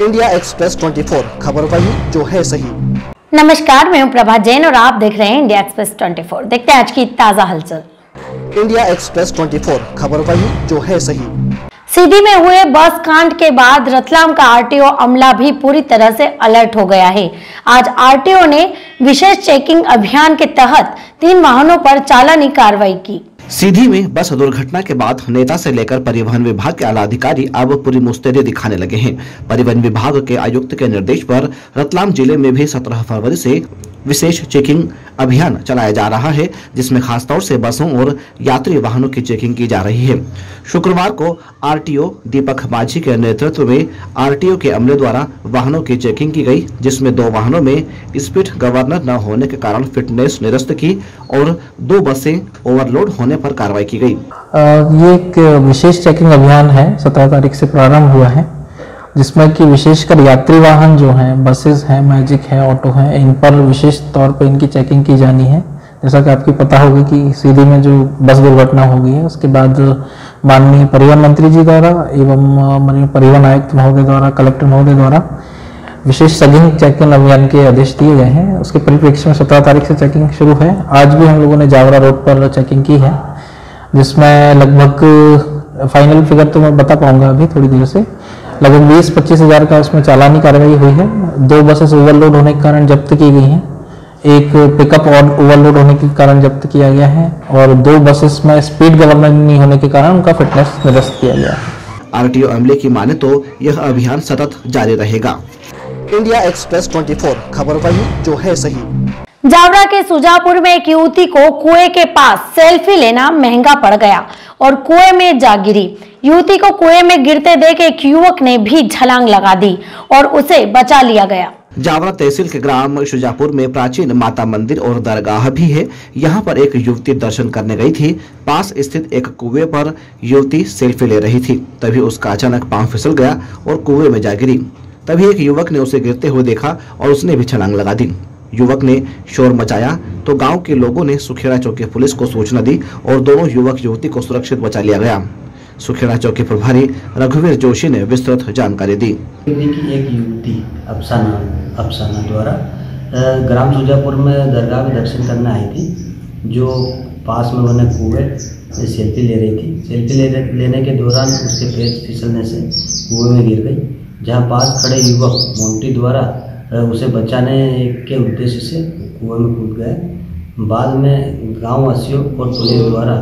India express 24 खबर वही जो है सही। नमस्कार, मैं हूं प्रभा जैन और आप देख रहे हैं इंडिया एक्सप्रेस 24। देखते हैं आज की ताजा हलचल। इंडिया एक्सप्रेस 24 खबर वही जो है सही। सीधी में हुए बस कांड के बाद रतलाम का आरटीओ अमला भी पूरी तरह से अलर्ट हो गया है। आज आरटीओ ने विशेष चेकिंग अभियान के तहत 3 वाहनों पर चालानी कार्रवाई की। सीधी में बस दुर्घटना के बाद नेता से लेकर परिवहन विभाग के आला अधिकारी अब पूरी मुस्तैदी दिखाने लगे हैं। परिवहन विभाग के आयुक्त के निर्देश पर रतलाम जिले में भी 17 फरवरी से विशेष चेकिंग अभियान चलाया जा रहा है, जिसमें खासतौर से बसों और यात्री वाहनों की चेकिंग की जा रही है। शुक्रवार को आरटीओ दीपक माझी के नेतृत्व में आरटीओ के अमले द्वारा वाहनों की चेकिंग की गई, जिसमें 2 वाहनों में स्पीड गवर्नर न होने के कारण फिटनेस निरस्त की और 2 बसें ओवरलोड होने पर कार्रवाई की गई। ये एक विशेष चेकिंग अभियान है, 17 तारीख से प्रारंभ हुआ है, जिसमें कि विशेषकर यात्री वाहन जो हैं, बसेस हैं, मैजिक है, ऑटो है, इन पर विशेष तौर पर इनकी चेकिंग की जानी है। जैसा कि आपको पता होगा कि सीधी में जो बस दुर्घटना हो गई है, उसके बाद माननीय परिवहन मंत्री जी द्वारा एवं माननीय परिवहन आयुक्त महोदय द्वारा, कलेक्टर महोदय द्वारा विशेष सघन चेकिंग अभियान के आदेश दिए गए हैं। उसके परिप्रेक्ष्य में 17 तारीख से चेकिंग शुरू है। आज भी हम लोगों ने जावरा रोड पर चेकिंग की है, जिसमें लगभग फाइनल फिगर तो मैं बता पाऊंगा अभी थोड़ी देर से, लगभग 20-25 हज़ार का उसमें चालानी कार्रवाई हुई है। 2 बसेस ओवरलोड होने के कारण जब्त की गई हैं, एक पिकअप और ओवरलोड होने के कारण जब्त किया गया है और 2 बसेस में स्पीड गवर्नर नहीं होने के कारण उनका फिटनेस निरस्त किया गया है। आरटीओ अमले की माने तो यह अभियान सतत जारी रहेगा। इंडिया एक्सप्रेस 24 खबर वही जो है सही। जावरा के सुजापुर में एक युवती को कुएं के पास सेल्फी लेना महंगा पड़ गया और कुएं में जा गिरी। युवती को कुएं में गिरते देख एक युवक ने भी छलांग लगा दी और उसे बचा लिया गया। जावरा तहसील के ग्राम शुजापुर में प्राचीन माता मंदिर और दरगाह भी है। यहाँ पर एक युवती दर्शन करने गई थी। पास स्थित एक कुएं पर युवती सेल्फी ले रही थी, तभी उसका अचानक पांव फिसल गया और कुएं में जा गिरी। तभी एक युवक ने उसे गिरते हुए देखा और उसने भी छलांग लगा दी। युवक ने शोर मचाया तो गांव के लोगों ने सुखेड़ा चौकी पुलिस को सूचना दी और दोनों युवक युवती को सुरक्षित बचा लिया गया। सुखेड़ा चौकी प्रभारी रघुवीर जोशी ने विस्तृत जानकारी दी। एक युवती अफसाना द्वारा ग्राम सुजापुर में दरगाह में दर्शन करने आई थी, जो पास में बने कुएं से सेल्फी ले रही थी। सेल्फी लेने के दौरान उसके पैर फिसलने से कुएं में गिर गई, जहां पास खड़े युवक मोंटी द्वारा उसे बचाने के उद्देश्य से कुएं में कूद गए। बाद में गाँव वासियों और पुलिस द्वारा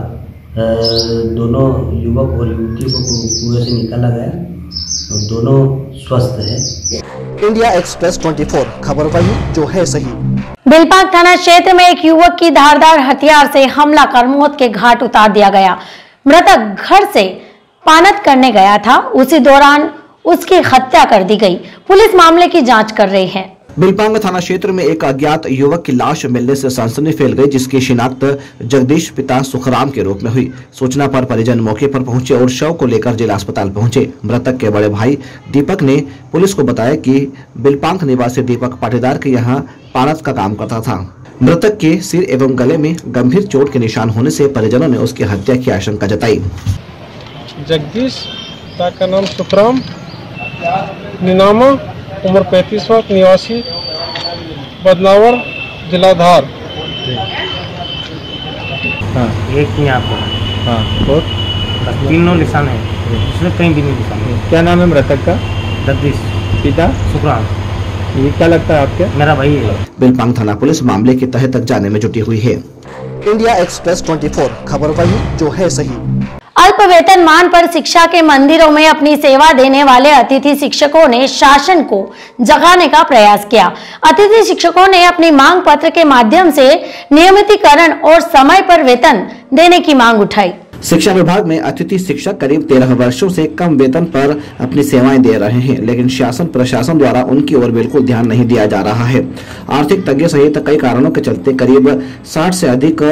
दोनों युवक और युवती को कुएं से निकाला गया और दोनों स्वस्थ है। इंडिया एक्सप्रेस 24 खबर वही जो है सही। बिलपाक थाना क्षेत्र में एक युवक की धारदार हथियार से हमला कर मौत के घाट उतार दिया गया। मृतक घर से पानत करने गया था, उसी दौरान उसकी हत्या कर दी गई। पुलिस मामले की जांच कर रही है। बिलपांग थाना क्षेत्र में एक अज्ञात युवक की लाश मिलने से सनसनी फैल गई, जिसकी शिनाख्त जगदीश पिता सुखराम के रूप में हुई। सूचना पर परिजन मौके पर पहुंचे और शव को लेकर जिला अस्पताल पहुंचे। मृतक के बड़े भाई दीपक ने पुलिस को बताया कि बिलपांग निवासी दीपक पाटीदार के यहाँ पानत का काम करता था। मृतक के सिर एवं गले में गंभीर चोट के निशान होने से परिजनों ने उसकी हत्या की आशंका जताई। जगदीश का नाम सुखराम, निनामा, उम्र 35 वर्ष, निवासी बदनावर, जिला धार। हाँ, एक यहाँ पर। हाँ, और 3 निशान है, इसमें कहीं भी नहीं निशान है। क्या नाम है मृतक का? जगदीश, पिता सुखराम। ये क्या लगता है आपके? मेरा भाई है। बिलपांग थाना पुलिस मामले की तह तक जाने में जुटी हुई है। इंडिया एक्सप्रेस 24 खबर वही जो है सही। अल्प वेतन मान पर शिक्षा के मंदिरों में अपनी सेवा देने वाले अतिथि शिक्षकों ने शासन को जगाने का प्रयास किया। अतिथि शिक्षकों ने अपनी मांग पत्र के माध्यम से नियमितीकरण और समय पर वेतन देने की मांग उठाई। शिक्षा विभाग में अतिथि शिक्षक करीब 13 वर्षों से कम वेतन पर अपनी सेवाएं दे रहे हैं, लेकिन शासन प्रशासन द्वारा उनकी ओर बिल्कुल ध्यान नहीं दिया जा रहा है। आर्थिक तंगी सहित कई कारणों के चलते करीब 60 से अधिक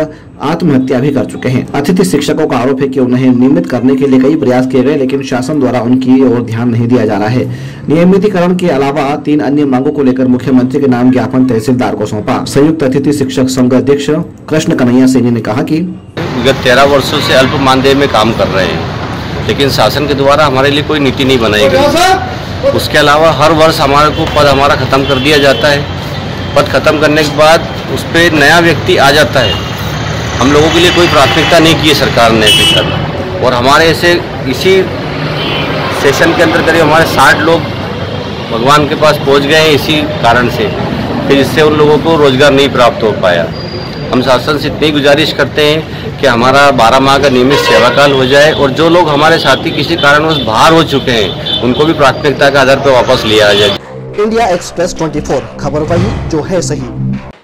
आत्महत्या भी कर चुके हैं। अतिथि शिक्षकों का आरोप है कि उन्हें नियमित करने के लिए कई प्रयास किए गए, लेकिन शासन द्वारा उनकी ओर ध्यान नहीं दिया जा रहा है। नियमितीकरण के अलावा 3 अन्य मांगों को लेकर मुख्यमंत्री के नाम ज्ञापन तहसीलदार को सौंपा। संयुक्त अतिथि शिक्षक संघ अध्यक्ष कृष्ण कन्हैया सैनी ने कहा कि विगत 13 वर्षों से अल्प मानदेय में काम कर रहे हैं, लेकिन शासन के द्वारा हमारे लिए कोई नीति नहीं बनाई गई। उसके अलावा हर वर्ष हमारे को पद हमारा ख़त्म कर दिया जाता है। पद ख़त्म करने के बाद उस पर नया व्यक्ति आ जाता है। हम लोगों के लिए कोई प्राथमिकता नहीं की है सरकार ने अभी तक, और हमारे ऐसे इसी सेशन के अंदर करीब हमारे 60 लोग भगवान के पास पहुंच गए हैं इसी कारण से, फिर जिससे उन लोगों को रोजगार नहीं प्राप्त हो पाया। हम शासन से इतनी गुजारिश करते हैं कि हमारा 12 माह का नियमित सेवाकाल हो जाए, और जो लोग हमारे साथी किसी कारणवश बाहर हो चुके हैं उनको भी प्राथमिकता के आधार पर वापस लिया जाए। इंडिया एक्सप्रेस 24 खबर वही जो है सही।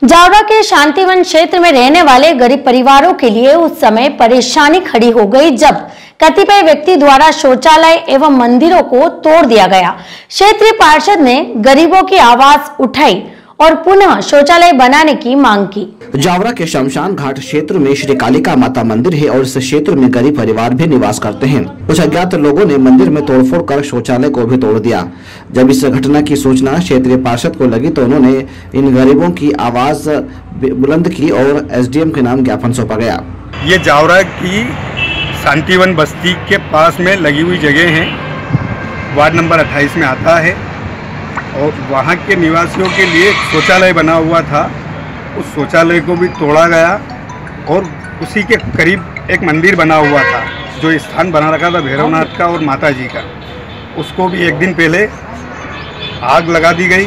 जावरा के शांतिवन क्षेत्र में रहने वाले गरीब परिवारों के लिए उस समय परेशानी खड़ी हो गई जब कतिपय व्यक्ति द्वारा शौचालय एवं मंदिरों को तोड़ दिया गया। क्षेत्रीय पार्षद ने गरीबों की आवाज उठाई और पुनः शौचालय बनाने की मांग की। जावरा के शमशान घाट क्षेत्र में श्री कालिका माता मंदिर है और इस क्षेत्र में गरीब परिवार भी निवास करते हैं। कुछ अज्ञात लोगों ने मंदिर में तोड़फोड़ कर शौचालय को भी तोड़ दिया। जब इस घटना की सूचना क्षेत्रीय पार्षद को लगी तो उन्होंने इन गरीबों की आवाज बुलंद की और एसडीएम के नाम ज्ञापन सौंपा गया। ये जावरा की शांतिवन बस्ती के पास में लगी हुई जगह है, वार्ड नंबर 28 में आता है, और वहाँ के निवासियों के लिए एक शौचालय बना हुआ था। उस शौचालय को भी तोड़ा गया और उसी के करीब एक मंदिर बना हुआ था जो स्थान बना रखा था भैरवनाथ का और माता जी का, उसको भी एक दिन पहले आग लगा दी गई।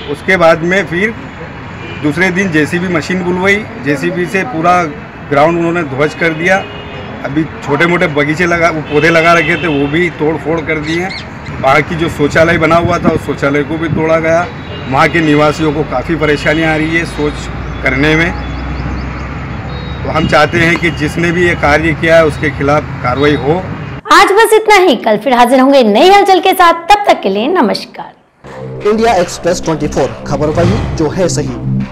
उसके बाद में फिर दूसरे दिन जेसीबी मशीन बुलवाई, जेसीबी से पूरा ग्राउंड उन्होंने ध्वस्त कर दिया। अभी छोटे मोटे बगीचे वो पौधे लगा रखे थे वो भी तोड़ फोड़ कर दिए। वहाँ की जो शौचालय बना हुआ था उस शौचालय को भी तोड़ा गया। वहाँ के निवासियों को काफ़ी परेशानियाँ आ रही है शौच करने में। तो हम चाहते हैं कि जिसने भी ये कार्य किया है उसके खिलाफ कार्रवाई हो। आज बस इतना ही, कल फिर हाजिर होंगे नई हलचल के साथ। तब तक के लिए नमस्कार। इंडिया एक्सप्रेस 24 खबर वही जो है सही।